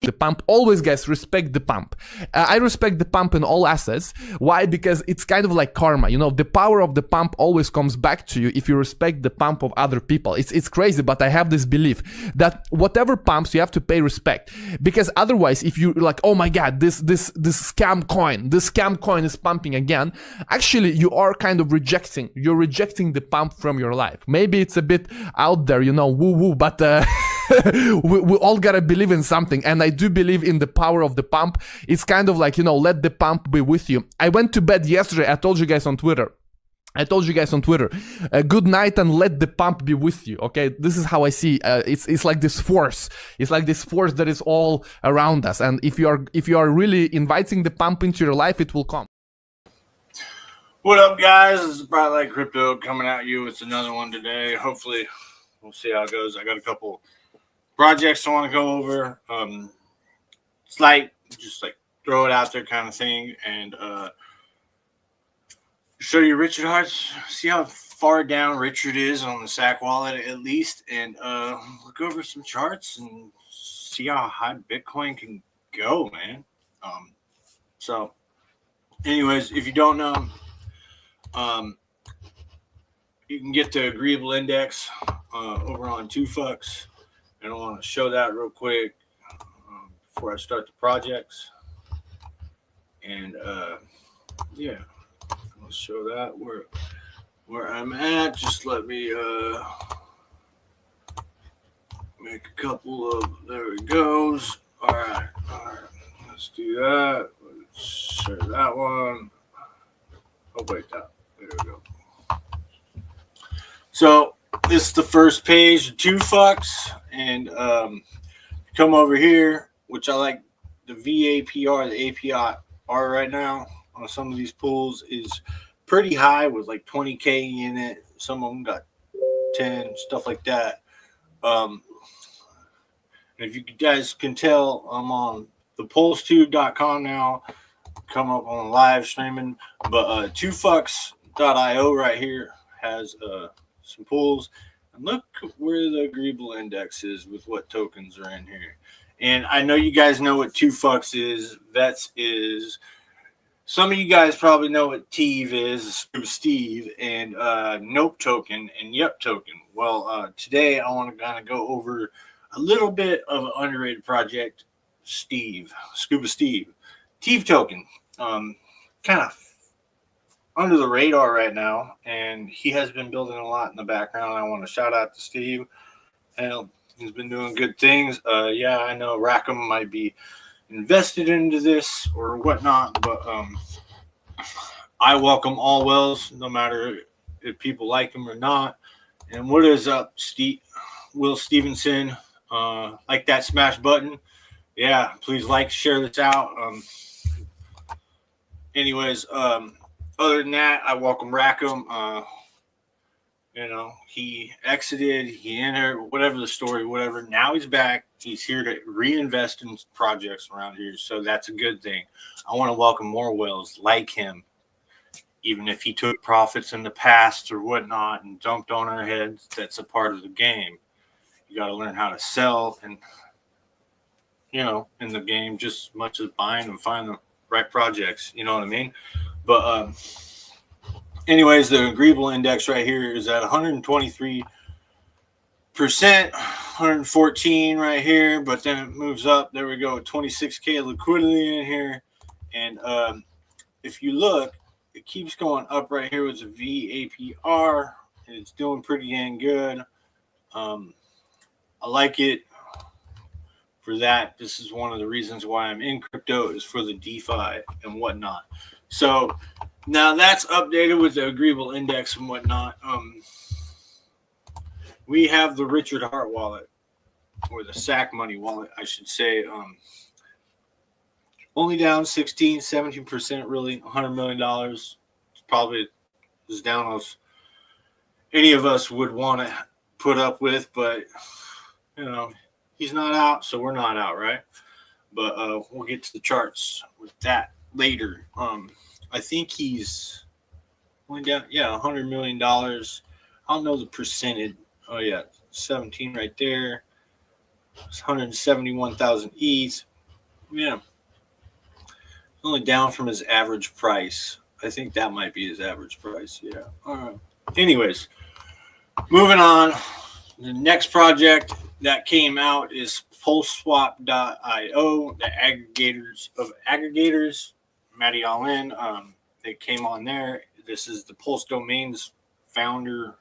The pump. Always, guys, respect the pump. I respect the pump in all assets. Why? Because it's kind of like karma. You know, the power of the pump always comes back to you if you respect the pump of other people. It's crazy, but I have this belief that whatever pumps, you have to pay respect. Because otherwise, if you're like, oh my god, this scam coin is pumping again, actually you are kind of rejecting the pump from your life. Maybe it's a bit out there, you know, woo-woo, but we all gotta believe in something, and I do believe in the power of the pump. It's kind of like, you know, let the pump be with you. I went to bed yesterday. I told you guys on Twitter, good night and let the pump be with you. Okay, this is how I see. It's like this force. It's like this force that is all around us. And if you are really inviting the pump into your life, it will come. What up, guys? This is Bright Light Crypto coming at you with another one today. Hopefully, we'll see how it goes. I got a couple projects I want to go over. It's like just like throw it out there kind of thing, and show you Richard Hart's. See how far down Richard is on the SAC wallet at least, and look over some charts and see how high Bitcoin can go, man. So, anyways, if you don't know, you can get the Agreeable Index over on 2Fucks. And I want to show that real quick before I start the projects. And yeah, I'll show that where I'm at. Just let me make a couple of, there it goes. All right, let's do that. Let's share that one. Oh, wait, there we go. So this is the first page, 2Fucks, and come over here, which I like the VAPR, the API right now on some of these pools is pretty high with like 20K in it. Some of them got 10, stuff like that. And if you guys can tell, I'm on the pulsetube.com now, come up on live streaming, but 2fucks.io right here has some pools. And look where the Agreeable Index is with what tokens are in here. And I know you guys know what 2Fucks is. Vets is. Some of you guys probably know what Teve is, Steve, and Nope token and Yep token. Well, today I want to kind of go over a little bit of an underrated project, Scuba Steve. Teve token, kind of under the radar right now, and he has been building a lot in the background. I want to shout out to Steve, and he's been doing good things. Yeah, I know Rackham might be invested into this or whatnot, but I welcome all wells, no matter if people like him or not. And what is up, Will Stevenson? Like that smash button. Yeah, please like, share this out. Anyways, other than that, I welcome Rackham. You know, he exited, he entered, whatever the story, whatever. Now he's back. He's here to reinvest in projects around here. So that's a good thing. I want to welcome more whales like him, even if he took profits in the past or whatnot and dumped on our heads. That's a part of the game. You got to learn how to sell and, you know, in the game just as much as buying and finding the right projects. You know what I mean? But anyways, the Agreeable Index right here is at 123%, 114 right here, but then it moves up. There we go, 26K liquidity in here. And if you look, it keeps going up right here with the VAPR, and it's doing pretty dang good. I like it for that. This is one of the reasons why I'm in crypto, is for the DeFi and whatnot. So now that's updated with the Agreeable Index and whatnot. We have the Richard Hart wallet, or the SAC money wallet, I should say. Only down 16, 17%, really. $100 million. It's probably as down as any of us would want to put up with, but, you know, he's not out, so we're not out, right? But we'll get to the charts with that later. I think he's going down, yeah, $100 million. I don't know the percentage. Oh, yeah, 17 right there. It's 171,000 ETH. Yeah. Only down from his average price. I think that might be his average price. Yeah. All right. Anyways, moving on. The next project that came out is Pulseswap.io, the aggregators of aggregators. Matty Allin, they came on there. This is the Pulse Domains founder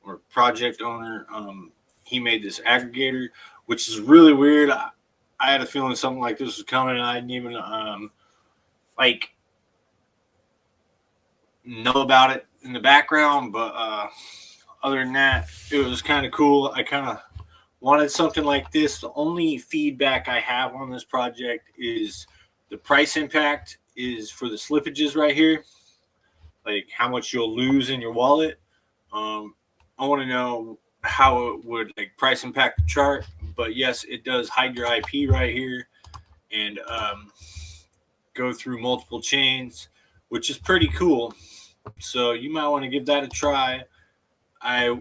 or project owner. He made this aggregator, which is really weird. I had a feeling something like this was coming, and I didn't even know about it in the background. But other than that, it was kind of cool. I kind of wanted something like this. The only feedback I have on this project is the price impact is for the slippages right here, like how much you'll lose in your wallet. I want to know how it would like price impact the chart. But yes, it does hide your IP right here and go through multiple chains, which is pretty cool. So you might want to give that a try. I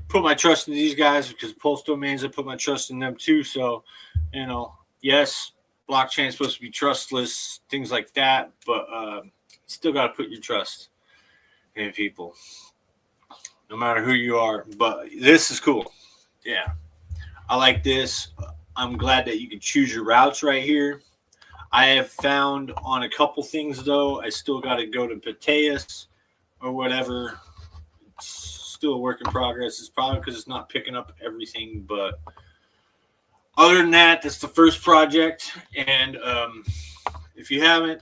put my trust in these guys because Pulse Domains, I put my trust in them too. So, yes, blockchain is supposed to be trustless, things like that, but still got to put your trust in people, no matter who you are. But this is cool. Yeah, I like this. I'm glad that you can choose your routes right here. I have found on a couple things, though, I still got to go to Pateus or whatever. It's still a work in progress. It's probably because it's not picking up everything. But other than that, that's the first project. And if you haven't,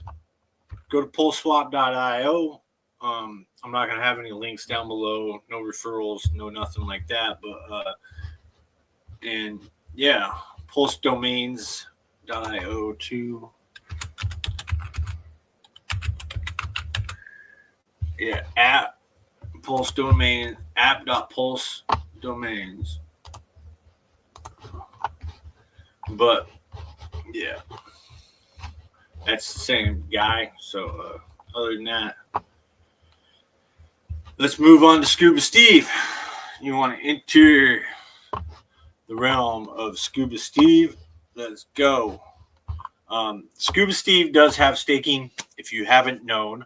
go to pulseswap.io. I'm not going to have any links down below. No referrals, no nothing like that. But, and yeah, pulsedomains.io too. Yeah, app Pulse Domain, app.pulse domains. But yeah, that's the same guy. So other than that, let's move on to Scuba Steve. You want to enter the realm of Scuba Steve? Let's go. Scuba Steve does have staking. If you haven't known,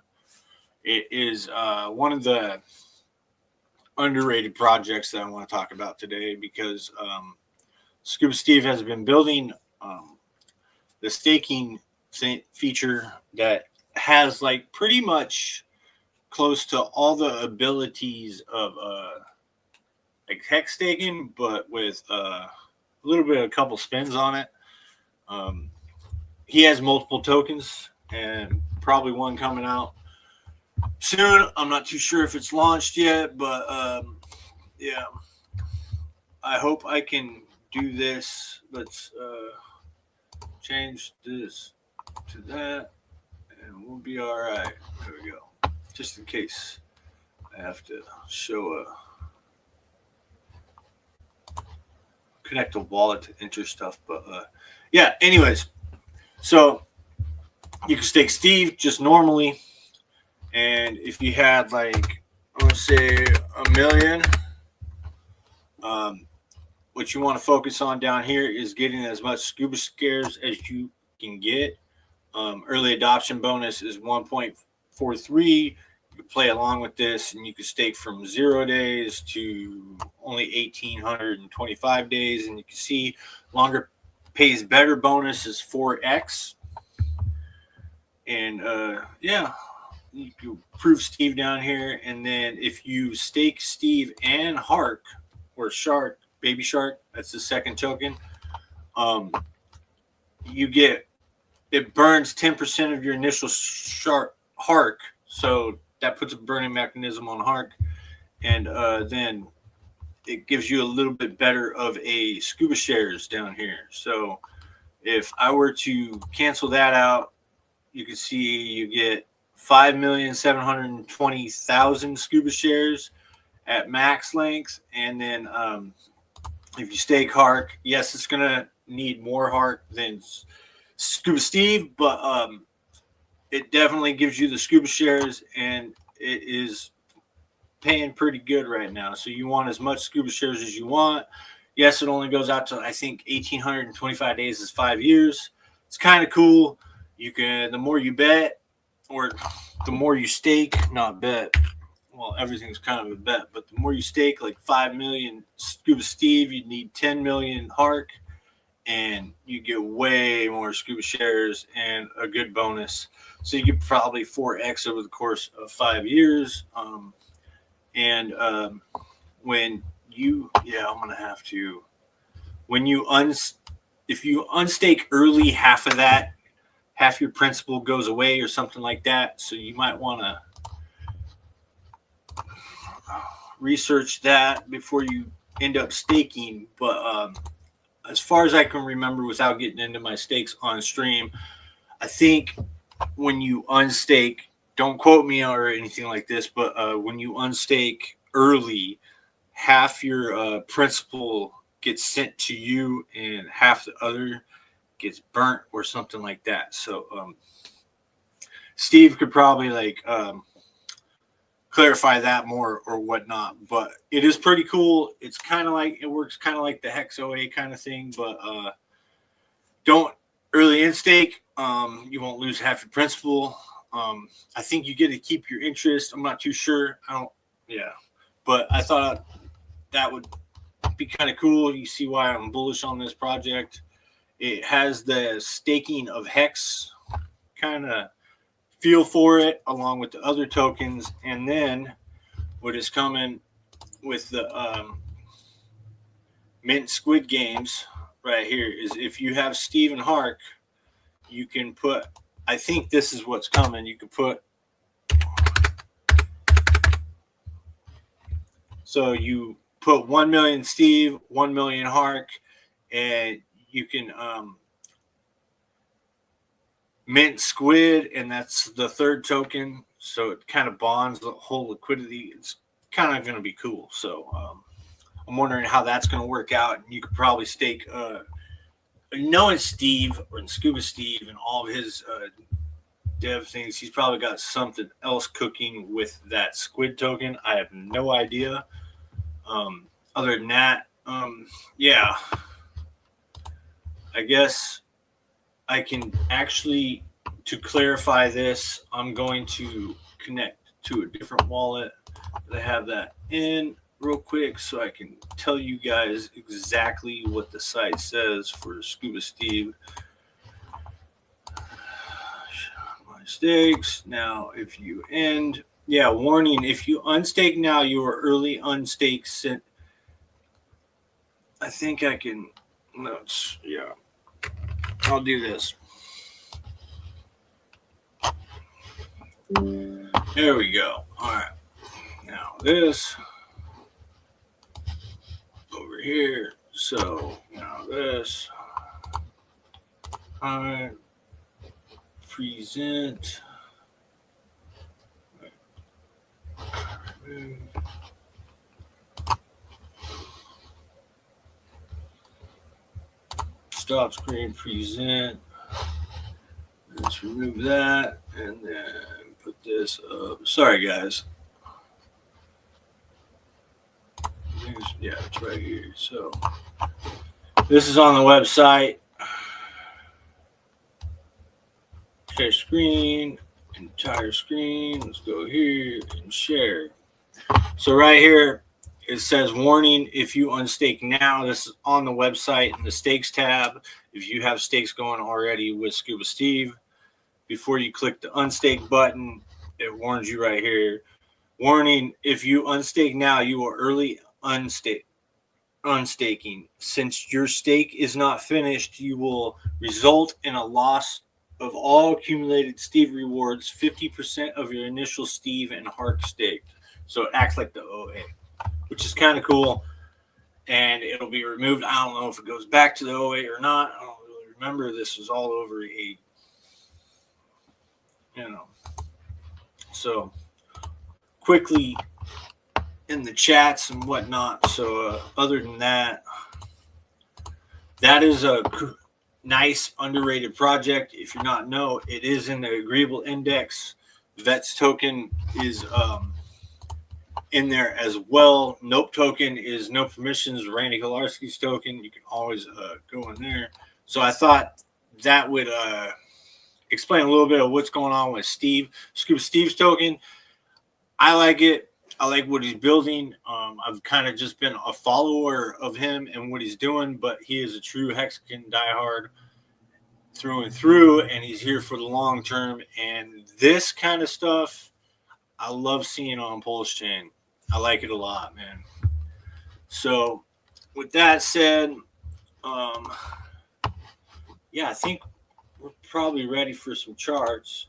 it is one of the underrated projects that I want to talk about today because Scuba Steve has been building the staking feature that has like pretty much close to all the abilities of like hex staking, but with a little bit of a couple spins on it. He has multiple tokens and probably one coming out soon. I'm not too sure if it's launched yet, but yeah, I hope I can do this. Let's change this to that and we'll be all right. There we go. Just in case I have to show connect a wallet to enter stuff. But yeah, anyways, so you can stake Steve just normally. And if you had like, let's say $1 million, what you want to focus on down here is getting as much scuba scares as you can get. Early adoption bonus is 1.43. You can play along with this and you can stake from 0 days to only 1,825 days. And you can see longer pays better bonus is 4x. And yeah, you can prove Steve down here. And then if you stake Steve and Hark or Shark, Baby Shark, that's the second token, you get, it burns 10% of your initial Hark. So that puts a burning mechanism on Hark. And then it gives you a little bit better of a scuba shares down here. So if I were to cancel that out, you can see you get 5,720,000 scuba shares at max length. And then if you stake Hark, yes, it's going to need more Hark than Scuba Steve, but it definitely gives you the scuba shares and it is paying pretty good right now. So you want as much scuba shares as you want. Yes, it only goes out to, I think, 1,825 days is 5 years. It's kind of cool. You can, the more you bet, or the more you stake, not bet. Well, everything's kind of a bet, but the more you stake, like 5 million Scuba Steve, you need 10 million Hark, and you get way more Scuba shares and a good bonus. So you get probably 4x over the course of 5 years. When you, I'm gonna have to. When you if you unstake early, half of that, half your principal goes away or something like that. So you might want to research that before you end up staking. But as far as I can remember, without getting into my stakes on stream, I think when you unstake, don't quote me or anything like this, but when you unstake early, half your principal gets sent to you and half the other gets burnt or something like that. So Steve could probably clarify that more or whatnot, but it is pretty cool. It's kind of like, it works kind of like the Hex OA kind of thing, but don't early in stake. You won't lose half your principal. I think you get to keep your interest. I'm not too sure. But I thought that would be kind of cool. You see why I'm bullish on this project. It has the staking of Hex kind of feel for it, along with the other tokens. And then what is coming with the Mint Squid Games right here is if you have Steve and Hark, you can put, I think this is what's coming. You can put, so you put 1 million Steve, 1 million Hark, and you can mint Squid, and that's the third token. So it kind of bonds the whole liquidity. It's kind of going to be cool. So I'm wondering how that's going to work out. And you could probably stake, knowing Steve or Scuba Steve and all of his dev things, he's probably got something else cooking with that Squid token. I have no idea. Other than that, yeah, I guess I can actually, to clarify this, I'm going to connect to a different wallet that I have that in real quick so I can tell you guys exactly what the site says for Scuba Steve. My stakes. Now, if you end, warning, if you unstake now, you are early unstake sent. I think I can, I'll do this. There we go. All right. Now this over here. So now this. All right. Present. Stop screen, present. Let's remove that and then put this up. Sorry, guys. Yeah, it's right here. So this is on the website. Share screen, entire screen. Let's go here and share. So right here, it says warning if you unstake now. This is on the website in the stakes tab. If you have stakes going already with Scuba Steve, before you click the unstake button, it warns you right here. Warning, if you unstake now, you are early unstaking. Since your stake is not finished, you will result in a loss of all accumulated Steve rewards, 50% of your initial Steve and Hark staked. So it acts like the OA, which is kind of cool. And it'll be removed. I don't know if it goes back to the OA or not. I don't really remember. This was all over So quickly in the chats and whatnot. So other than that, that is a nice underrated project. If you're not know, it is in the Agreeable Index. VETS token is in there as well. Nope token is no permissions. Randy Kolarski's token. You can always go in there. So I thought that would explain a little bit of what's going on with Steve. Scuba Steve's token. I like it. I like what he's building. I've kind of just been a follower of him and what he's doing, but he is a true Hexagon diehard through and through, and he's here for the long term. And this kind of stuff, I love seeing on Pulsechain. I like it a lot, man. So, with that said, yeah, I think we're probably ready for some charts.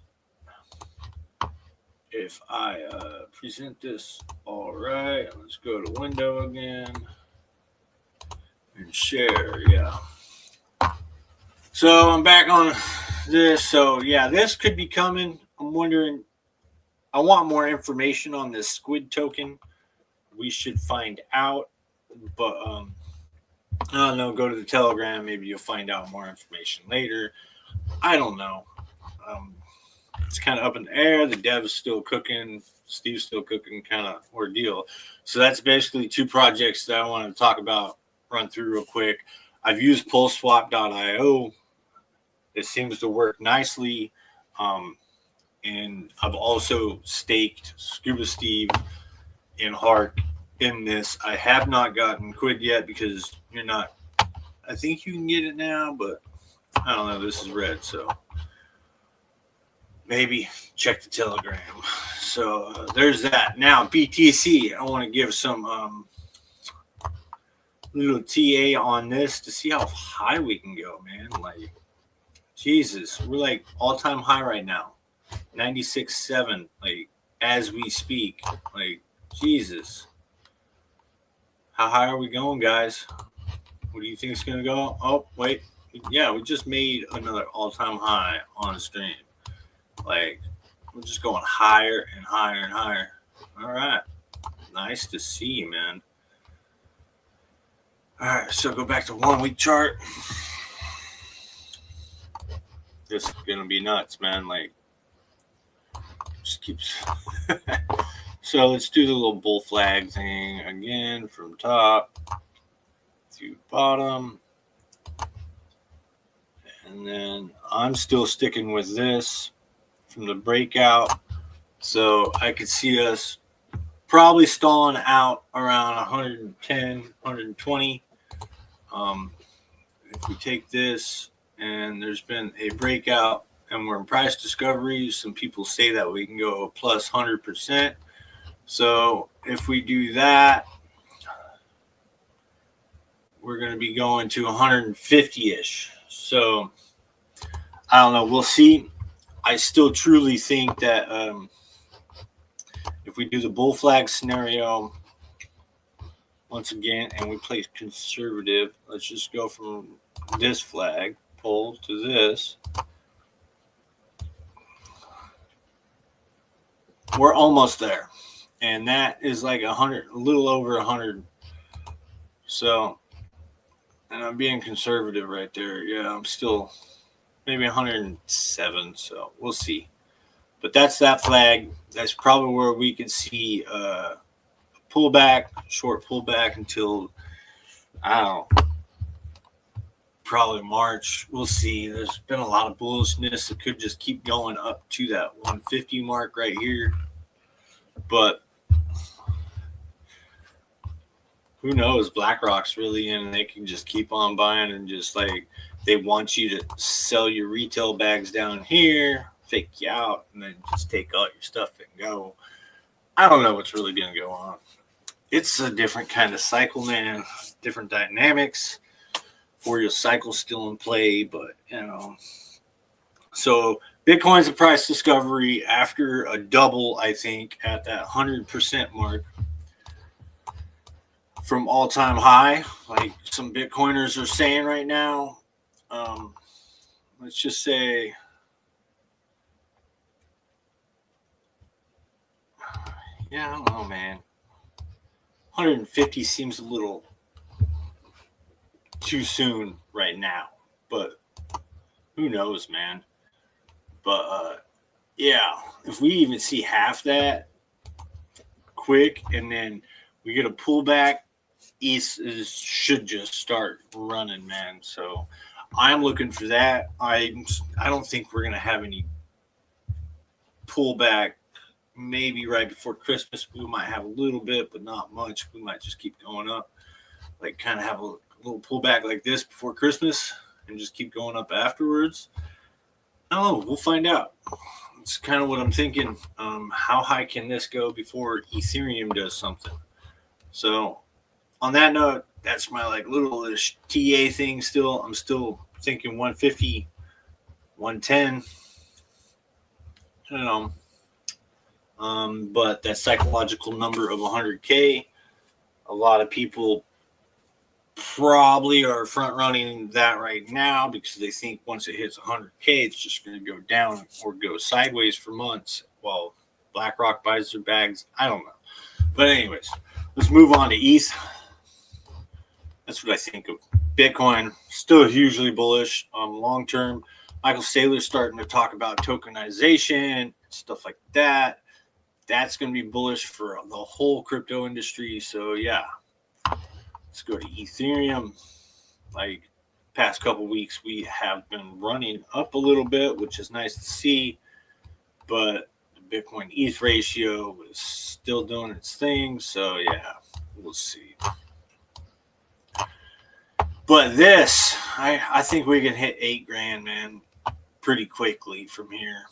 If I present this all right, let's go to window again and share. Yeah. So I'm back on this. So yeah, this could be coming. I'm wondering. I want more information on this squid token. We should find out, but I don't know. Go to the Telegram. Maybe you'll find out more information later. I don't know. It's kind of up in the air. The dev's still cooking. Steve's still cooking, kind of ordeal. So that's basically two projects that I want to talk about, run through real quick. I've used pulseswap.io. It seems to work nicely. And I've also staked Scuba Steve and Hark in this. I have not gotten quid yet because you're not. I think you can get it now, but I don't know. This is red, so maybe check the Telegram. So there's that. Now BTC, I want to give some little TA on this to see how high we can go, man. Like, Jesus, we're like all-time high right now, 96.7. Like as we speak, like Jesus, how high are we going, guys? What do you think is gonna go? Oh wait, yeah, we just made another all-time high on the stream. Like, we're just going higher and higher and higher. All right. Nice to see, man. All right, so go back to 1 week chart. This is going to be nuts, man. Like, just keeps. So let's do the little bull flag thing again from top to bottom. And then I'm still sticking with this from the breakout. So I could see us probably stalling out around 110, 120. If we take this and there's been a breakout and we're in price discovery, some people say that we can go plus 100%. So if we do that, we're going to be going to 150-ish. So I don't know. We'll see. I still truly think that if we do the bull flag scenario once again and we play conservative, let's just go from this flag pull to this. We're almost there. And that is like 100, a little over 100. So, and I'm being conservative right there. Yeah, I'm still maybe 107. So we'll see. But that's that flag. That's probably where we could see a pullback, short pullback until, I don't know, probably March. We'll see. There's been a lot of bullishness. It could just keep going up to that 150 mark right here. But who knows? BlackRock's really in, and they can just keep on buying and just like they want you to sell your retail bags down here, fake you out, and then just take all your stuff and go. I don't know what's really going to go on. It's a different kind of cycle, man. Different dynamics. For your cycle still in play, but you know. So Bitcoin's a price discovery after a double, I think, at that 100% mark from all-time high, like some Bitcoiners are saying right now. Let's just say, yeah, I don't know, man. 150 seems a little too soon right now, but who knows, man. But yeah, if we even see half that, quick, and then we get a pullback. ETH should just start running, man. So I'm looking for that. I don't think we're gonna have any pullback. Maybe right before Christmas we might have a little bit, but not much. We might just keep going up, like kind of have a little pullback like this before Christmas, and just keep going up afterwards. I don't know. We'll find out. It's kind of what I'm thinking. How high can this go before Ethereum does something? So on that note, that's my like little TA thing. Still, I'm still thinking 150, 110. I don't know. But that psychological number of 100K, a lot of people probably are front running that right now because they think once it hits 100K, it's just going to go down or go sideways for months while BlackRock buys their bags. I don't know. But anyways, let's move on to ETH. That's what I think of Bitcoin. Still hugely bullish long term. Michael Saylor's starting to talk about tokenization, stuff like that. That's going to be bullish for the whole crypto industry. So yeah, let's go to Ethereum. Like past couple weeks, we have been running up a little bit, which is nice to see. But the Bitcoin ETH ratio is still doing its thing. So yeah, we'll see. But this, I think we can hit $8,000, man, pretty quickly from here.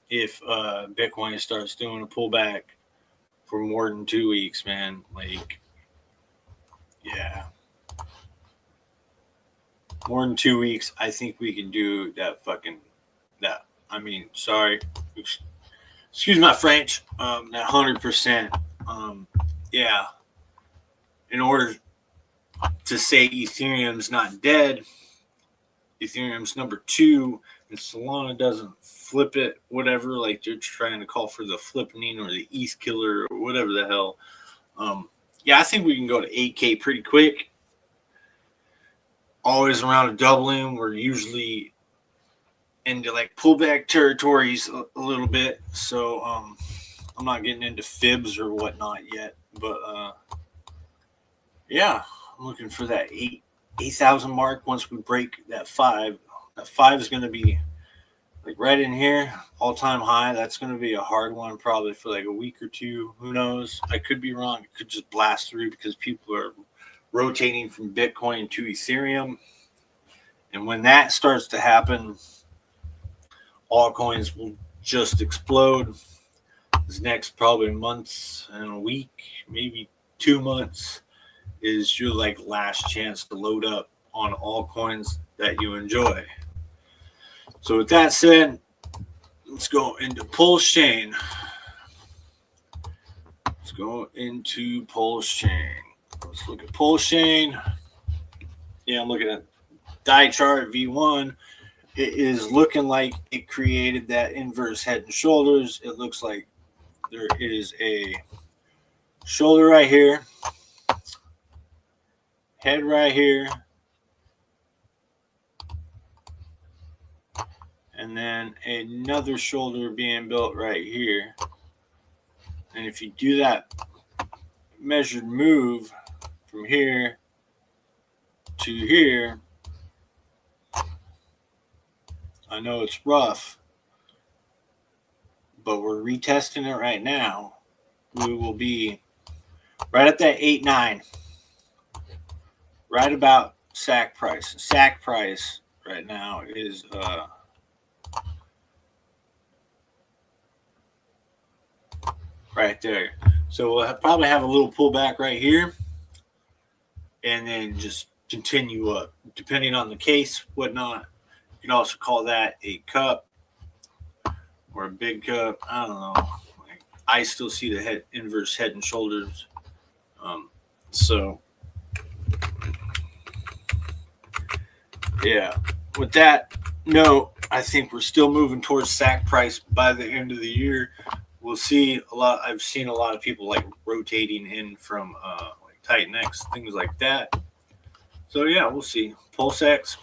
If Bitcoin starts doing a pullback for more than 2 weeks, man, like, yeah. More than 2 weeks, I think we can do that sorry. Excuse my French. That 100%. Yeah. In order to say Ethereum's not dead, Ethereum's number 2, and Solana doesn't flip it, whatever, like they're trying to call for the flipping or the ETH killer or whatever the hell. Yeah, I think we can go to 8K pretty quick. Always around a doubling. We're usually into like pullback territories a little bit. So I'm not getting into fibs or whatnot yet. But yeah, I'm looking for that 8,000 mark once we break that 5. That 5 is going to be like right in here, all-time high. That's going to be a hard one probably for like a week or two. Who knows? I could be wrong. It could just blast through because people are rotating from Bitcoin to Ethereum. And when that starts to happen, altcoins will just explode. This next probably month and a week, maybe 2 months, is your like last chance to load up on altcoins that you enjoy. So with that said, let's go into Pulsechain. Let's go into Pulsechain. Let's look at Pulsechain. Yeah, I'm looking at die chart V1. It is looking like it created that inverse head and shoulders. It looks like there is a shoulder right here, head right here, and then another shoulder being built right here. And if you do that measured move from here to here, I know it's rough, but we're retesting it right now. We will be right at that 8.9, right about SAC price. SAC price right now is right there. So we'll probably have a little pullback right here and then just continue up depending on the case, whatnot. You can also call that a cup or a big cup. I don't know. I still see the inverse head and shoulders. So yeah, with that note, I think we're still moving towards SAC price by the end of the year. We'll see a lot. I've seen a lot of people like rotating in from like Titan X, things like that. So yeah, we'll see. Pulsex.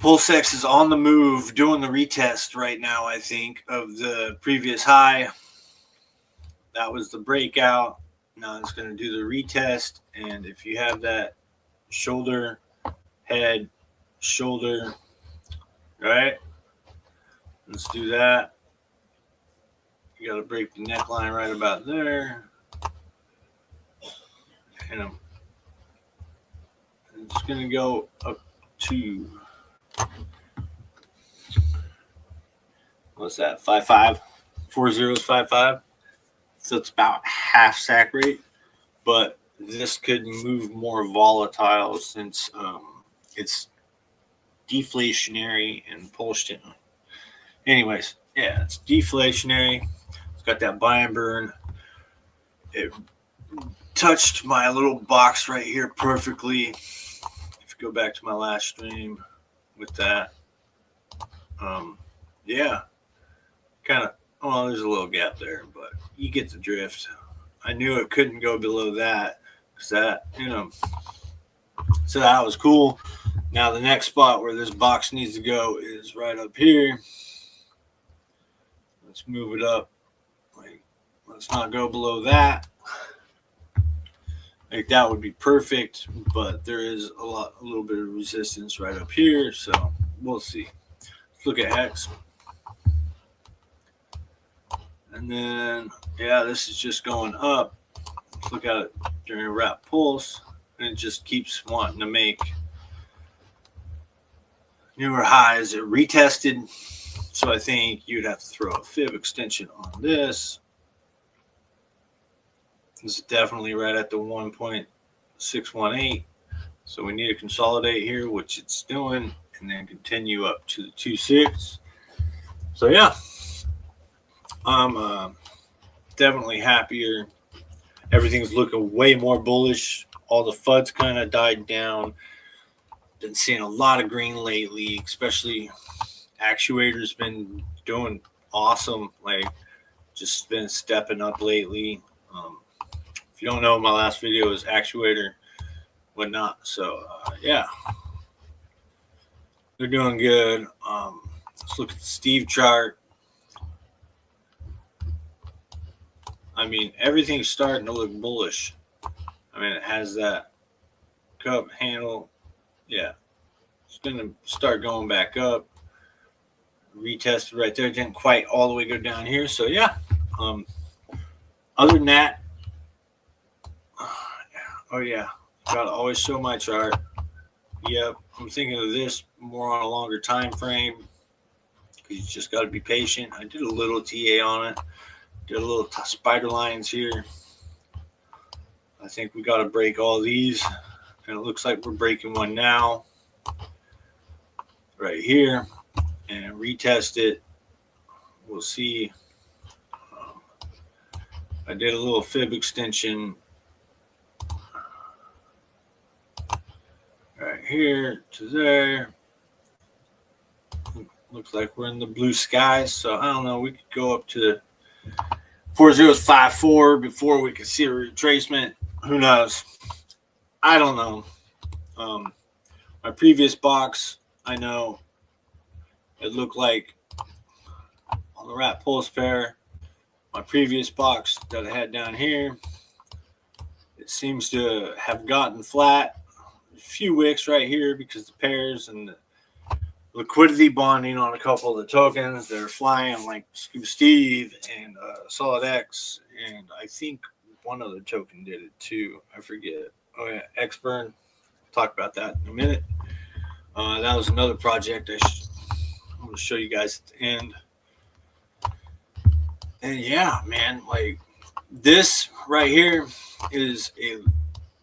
Pulsechain is on the move, doing the retest right now, I think, of the previous high. That was the breakout. Now it's going to do the retest. And if you have that shoulder, head, shoulder, right? Let's do that. You got to break the neckline right about there. And it's going to go up to, what's that, 5.5? 4 zeros, 5.5. So it's about half sack rate. But this could move more volatile since it's deflationary and Pulsechain. Anyways, yeah, it's deflationary. It's got that buy and burn. It touched my little box right here perfectly. If you go back to my last stream with that, yeah, kind of. Well, there's a little gap there, but you get the drift. I knew it couldn't go below that because that, so that was cool. Now the next spot where this box needs to go is right up here. Let's move it up. Like, let's not go below that. Like that would be perfect, but there is a little bit of resistance right up here, so we'll see. Let's look at Hex. And then, yeah, this is just going up. Let's look at it during a wrap pulse, and it just keeps wanting to make newer highs. It retested, so I think you'd have to throw a fib extension on this. This is definitely right at the 1.618. So we need to consolidate here, which it's doing, and then continue up to the 2.6. So yeah, I'm definitely happier. Everything's looking way more bullish. All the FUDs kind of died down. Been seeing a lot of green lately, especially actuators been doing awesome. Like, just been stepping up lately. If you don't know, my last video is actuator, whatnot. So yeah, they're doing good. Let's look at the Steve chart. I mean, everything's starting to look bullish. I mean, it has that cup handle. Yeah, it's going to start going back up. Retested right there. Didn't quite all the way go down here. So, yeah. Other than that, oh, yeah. Got to always show my chart. Yep. I'm thinking of this more on a longer time frame. You just got to be patient. I did a little TA on it. Did a little spider lines here. I think we got to break all these. And it looks like we're breaking one now. Right here. And retest it. We'll see. I did a little fib extension. Right here to there. Looks like we're in the blue skies. So I don't know. We could go up to 4054 before we could see a retracement. Who knows? I don't know. My previous box, I know it looked like on the wrap pulse pair. My previous box that I had down here, it seems to have gotten flat. A few wicks right here because the pairs and the liquidity bonding on a couple of the tokens. They're flying like Steve and Solid X, and I think one other token did it too. I forget. Oh yeah, Xburn. Talk about that in a minute. That was another project I'm going to show you guys at the end. And yeah, man, like this right here is a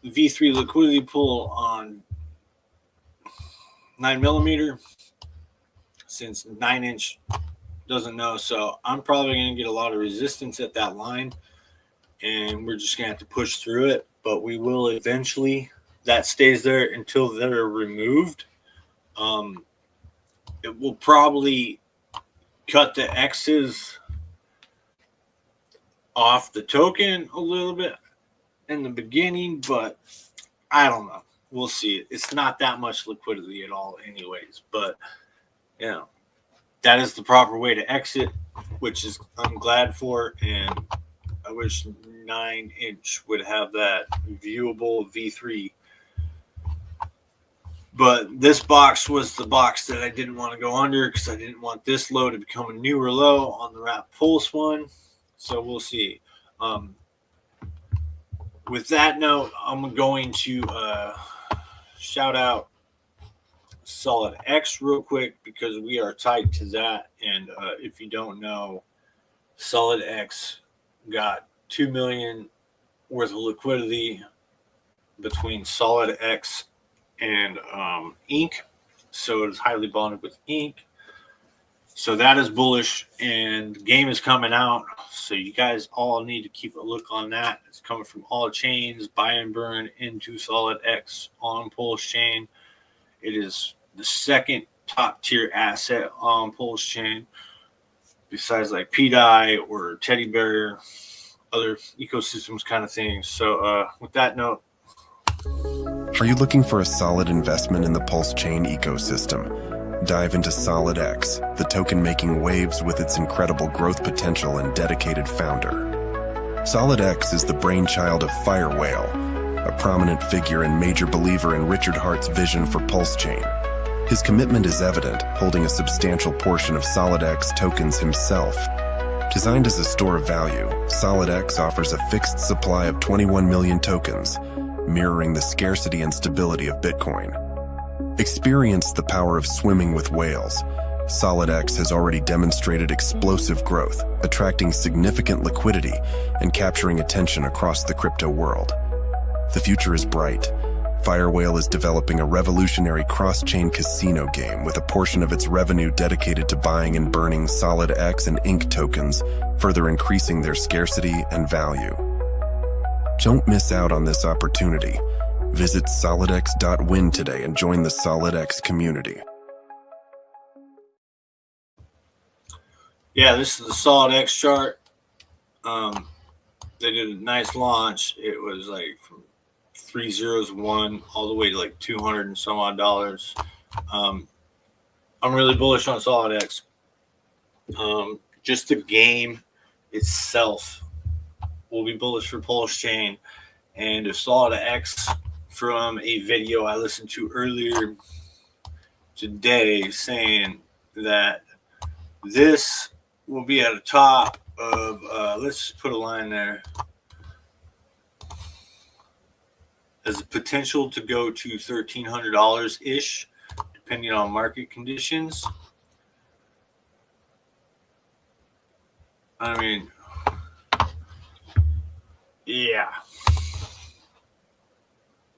V3 liquidity pool on 9mm. Since 9-inch doesn't know, so I'm probably going to get a lot of resistance at that line, and we're just going to have to push through it. But we will eventually. That stays there until they're removed. It will probably cut the X's off the token a little bit in the beginning, but I don't know. we'll see. It's not that much liquidity at all, anyways. But that is the proper way to exit, which is I'm glad for, and I wish 9-inch would have that viewable V3. But this box was the box that I didn't want to go under because I didn't want this low to become a newer low on the Wrap Pulse one. So we'll see. With that note, I'm going to shout out Solid X real quick because we are tied to that. And if you don't know, Solid X got $2 million worth of liquidity between Solid X and ink, so it's highly bonded with ink, so that is bullish, and the game is coming out, so you guys all need to keep a look on that. It's coming from all chains, buy and burn into Solid X on Pulsechain. It is the second top tier asset on Pulsechain besides like PDI or Teddy Bear, other ecosystems kind of things. So with that note, are you looking for a solid investment in the Pulsechain ecosystem? Dive into Solid X, the token making waves with its incredible growth potential and dedicated founder. Solid X is the brainchild of Fire Whale, a prominent figure and major believer in Richard Hart's vision for Pulsechain. His commitment is evident, holding a substantial portion of Solid X tokens himself. Designed as a store of value, Solid X offers a fixed supply of 21 million tokens, mirroring the scarcity and stability of Bitcoin. Experience the power of swimming with whales. Solid X has already demonstrated explosive growth, attracting significant liquidity and capturing attention across the crypto world. The future is bright. Firewhale is developing a revolutionary cross-chain casino game with a portion of its revenue dedicated to buying and burning Solid X and Ink tokens, further increasing their scarcity and value. Don't miss out on this opportunity. Visit solidx.win today and join the Solid X community. Yeah, this is the Solid X chart. They did a nice launch. It was like from 301 all the way to like 200 and some odd dollars. I'm really bullish on Solid X. Just the game itself will be bullish for Pulsechain. And if Solid X, from a video I listened to earlier today, saying that this will be at the top of, let's put a line there, has the potential to go to $1,300-ish, depending on market conditions. I mean, yeah.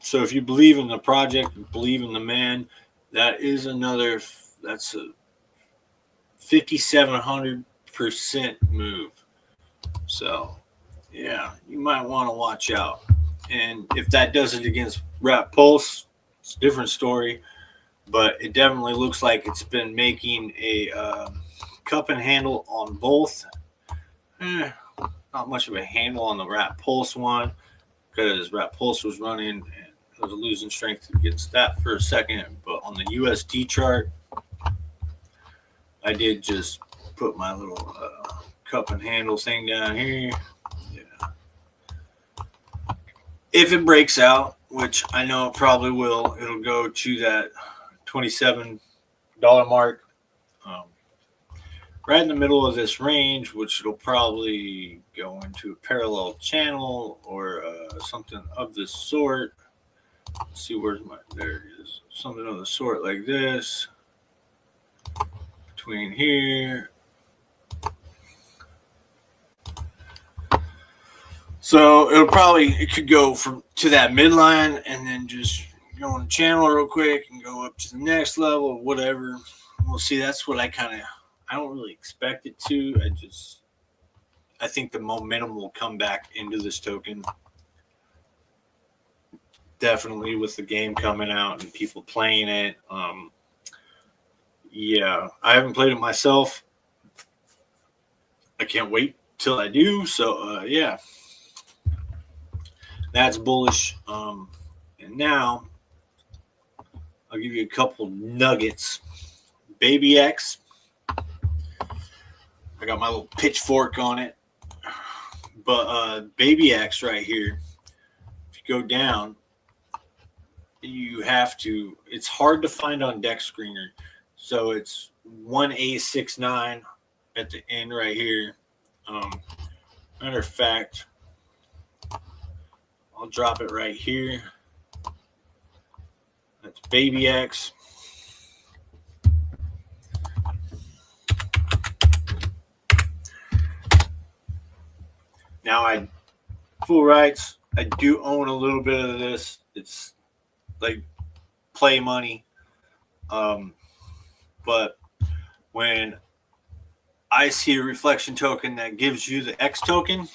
So if you believe in the project, believe in the man, that is another, that's a 5,700% move. So, yeah, you might want to watch out. And if that does it against Wrap Pulse, it's a different story. But it definitely looks like it's been making a cup and handle on both. Not much of a handle on the Wrap Pulse one because Wrap Pulse was running and I was losing strength against that for a second. But on the USD chart, I did just put my little cup and handle thing down here. Yeah. If it breaks out, which I know it probably will, it'll go to that $27 mark. Right in the middle of this range, which it'll probably go into a parallel channel or something of the sort. Let's see, where's my, there it is. Something of the sort like this. Between here. So it'll probably, it could go from to that midline and then just go on the channel real quick and go up to the next level or whatever. We'll see. That's what I don't really expect it to. I think the momentum will come back into this token. Definitely with the game coming out and people playing it. Yeah, I haven't played it myself. I can't wait till I do. So, yeah, that's bullish. And now I'll give you a couple nuggets. Baby X. I got my little pitchfork on it. But Baby X right here, if you go down, you have to, it's hard to find on Deck Screener. So it's 1A69 at the end right here. Matter of fact, I'll drop it right here. That's Baby X. Now, full rights, I do own a little bit of this. It's like play money. But when I see a reflection token that gives you the X token,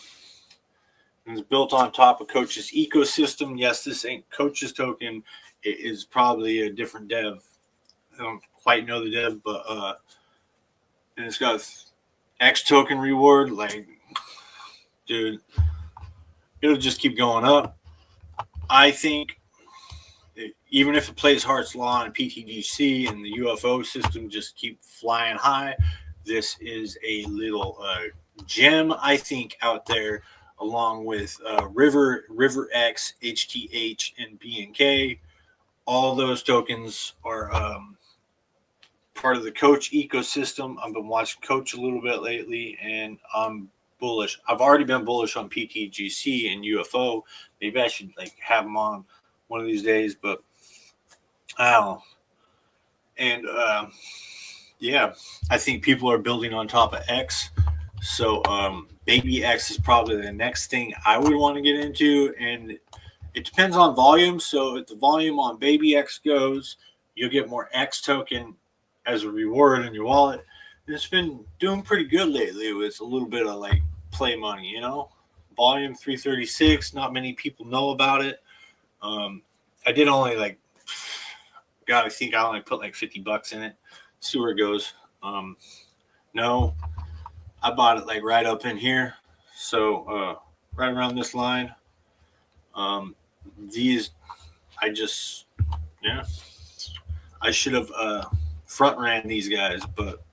and it's built on top of Coach's ecosystem. Yes, this ain't Coach's token. It is probably a different dev. I don't quite know the dev, but and it's got X token reward. Like, dude, it'll just keep going up. I think even if it plays Hart's Law and PTGC and the UFO system just keep flying high, this is a little gem, I think, out there, along with River X, HTH, and BNK. All those tokens are part of the Coach ecosystem. I've been watching Coach a little bit lately, and I'm bullish. I've already been bullish on PTGC and UFO. Maybe I should like have them on one of these days, but I don't know. And yeah, I think people are building on top of X. So Baby X is probably the next thing I would want to get into, and it depends on volume. So if the volume on Baby X goes, you'll get more X token as a reward in your wallet. And it's been doing pretty good lately with a little bit of like play money, you know. Volume 336, not many people know about it. I did only like, God, I think I only put like $50 in it. See where it goes. No, I bought it like right up in here. So right around this line. These, I just, yeah, I should have front ran these guys, but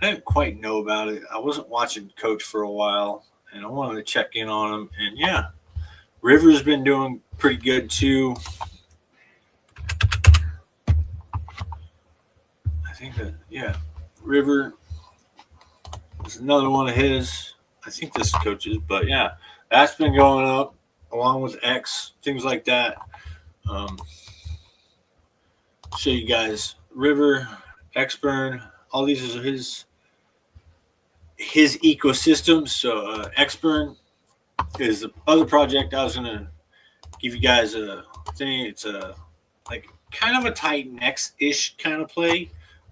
I didn't quite know about it. I wasn't watching Coach for a while, and I wanted to check in on him. And yeah, River's been doing pretty good too. I think that, yeah, River is another one of his. I think this is Coach's, but yeah, that's been going up along with X, things like that. Show you guys River, Xburn, all these are his ecosystem. So Xburn is the other project I was gonna give you guys a thing. It's a like kind of a Titan X-ish kind of play,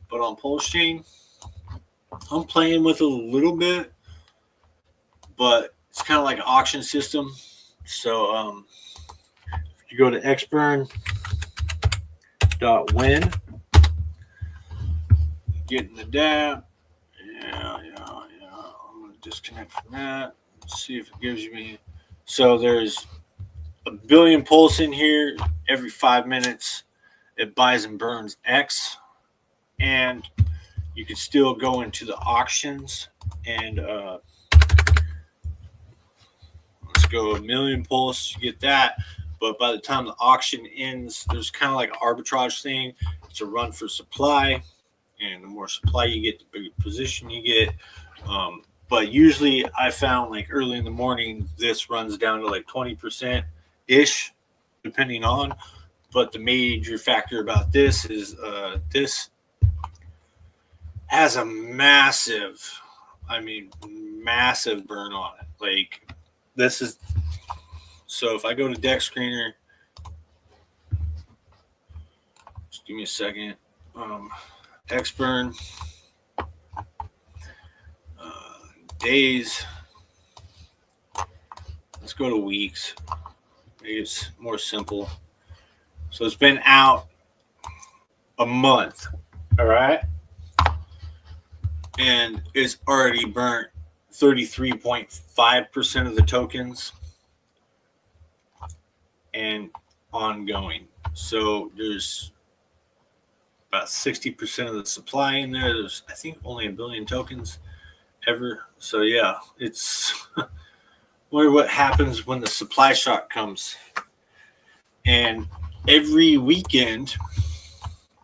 but on Pulsechain. I'm playing with it a little bit, but it's kind of like an auction system. So if you go to xburn.win, get in the dApp. Yeah. I'm going to disconnect from that. Let's see if it gives me. So there's a billion pulse in here. Every 5 minutes, it buys and burns X. And you can still go into the auctions and let's go a million pulse, you get that. But by the time the auction ends, there's kind of like an arbitrage thing. It's a run for supply, and the more supply you get, the bigger position you get. But usually I found like early in the morning, this runs down to like 20%-ish, depending on. But the major factor about this is this has a massive burn on it. Like this is, so if I go to Deck Screener, just give me a second. Xburn, days. Let's go to weeks. Maybe it's more simple. So it's been out a month. All right. And it's already burnt 33.5% of the tokens and ongoing. So there's about 60% of the supply in there. There's, I think, only 1 billion tokens ever. So yeah, it's wonder what happens when the supply shock comes. And every weekend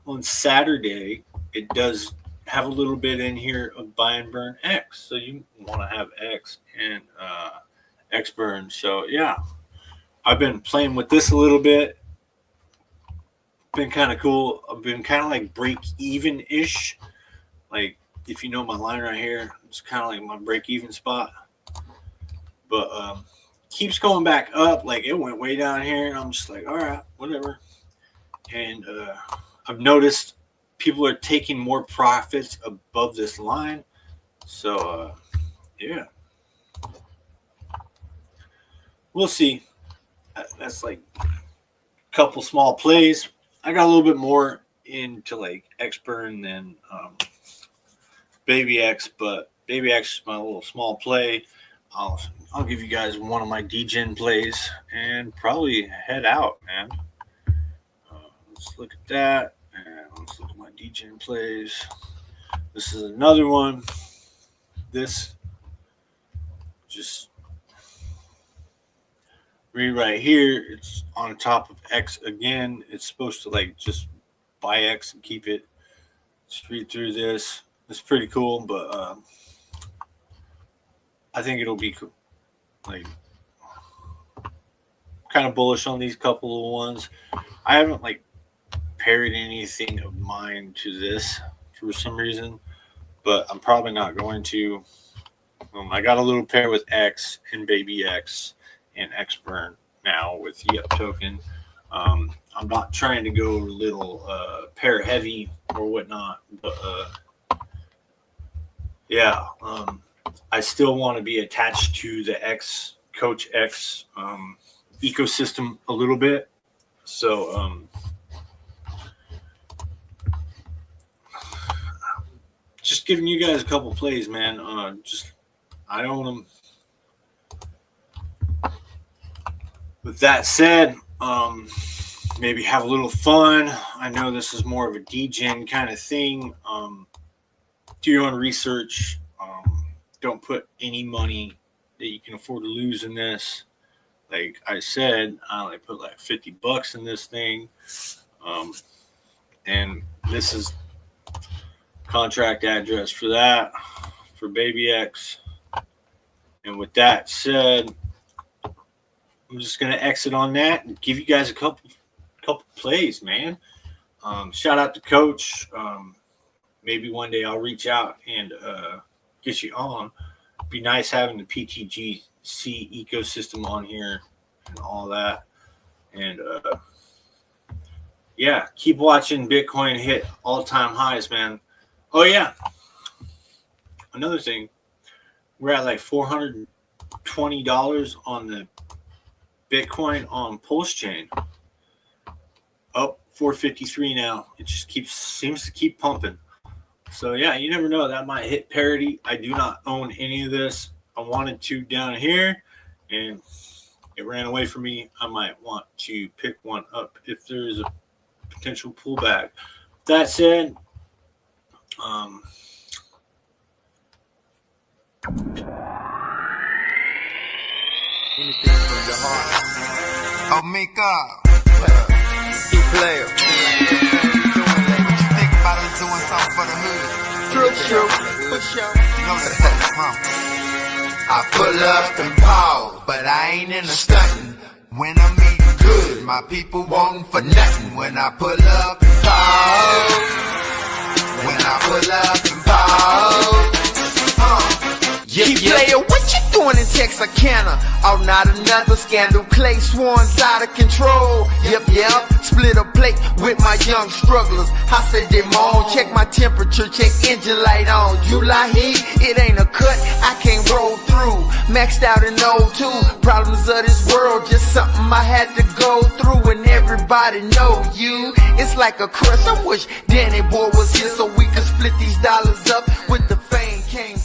on Saturday, it does have a little bit in here of buy and burn X. So you want to have X and X burn. So yeah, I've been playing with this a little bit. Been kind of cool. I've been kind of like break even ish. Like if you know my line right here, it's kind of like my break even spot. But keeps going back up. Like it went way down here, and I'm just like, all right, whatever. And I've noticed people are taking more profits above this line. So yeah, we'll see. That's like a couple small plays. I got a little bit more into like X burn than Baby X, but Baby X is my little small play. I'll give you guys one of my Degen plays and probably head out, man. Let's look at that, and let's look at my Degen plays. This is another one. This just read right here. It's on top of X again. It's supposed to like just buy X and keep it. Just read through this. It's pretty cool, but I think it'll be cool. Like kind of bullish on these couple of ones. I haven't like paired anything of mine to this for some reason, but I'm probably not going to. I got a little pair with X and Baby X and X burn now with Yep token. I'm not trying to go a little pair heavy or whatnot, but yeah, I still want to be attached to the X Coach X ecosystem a little bit. So just giving you guys a couple plays, man. I own them. With that said, maybe have a little fun. I know this is more of a Degen kind of thing. Do your own research. Don't put any money that you can afford to lose in this. Like I said, I only put like $50 in this thing. And this is contract address for that, for Baby X. And with that said, I'm just going to exit on that and give you guys a couple plays, man. Shout out to Coach. Maybe one day I'll reach out and get you on. Be nice having the PTGC ecosystem on here and all that. And yeah, keep watching Bitcoin hit all-time highs, man. Oh yeah, another thing, we're at like $420 on the Bitcoin on Pulsechain. Oh, 453 now. It just seems to keep pumping. So yeah, you never know, that might hit parity. I do not own any of this. I wanted to down here, and it ran away from me. I might want to pick one up if there is a potential pullback. That said, anything from your heart. Oh, make up. Key player. What you think about us doing something for the hood? True. For sure. You know the fuck, huh? I pull up and pause, but I ain't in a stunting. When I'm eating good, my people wantin' for nothing. When I pull up and pause. When I pull up and pause. Key player, what you doing in Texarkana? Oh, not another scandal. Clay Swan's out of control. Yep. Split a plate with my young strugglers. I said them on. Check my temperature, check engine light on. July heat, it ain't a cut, I can't roll through. Maxed out in 02. Problems of this world, just something I had to go through. And everybody know you. It's like a crush. I wish Danny Boy was here so we could split these dollars up with the fame came.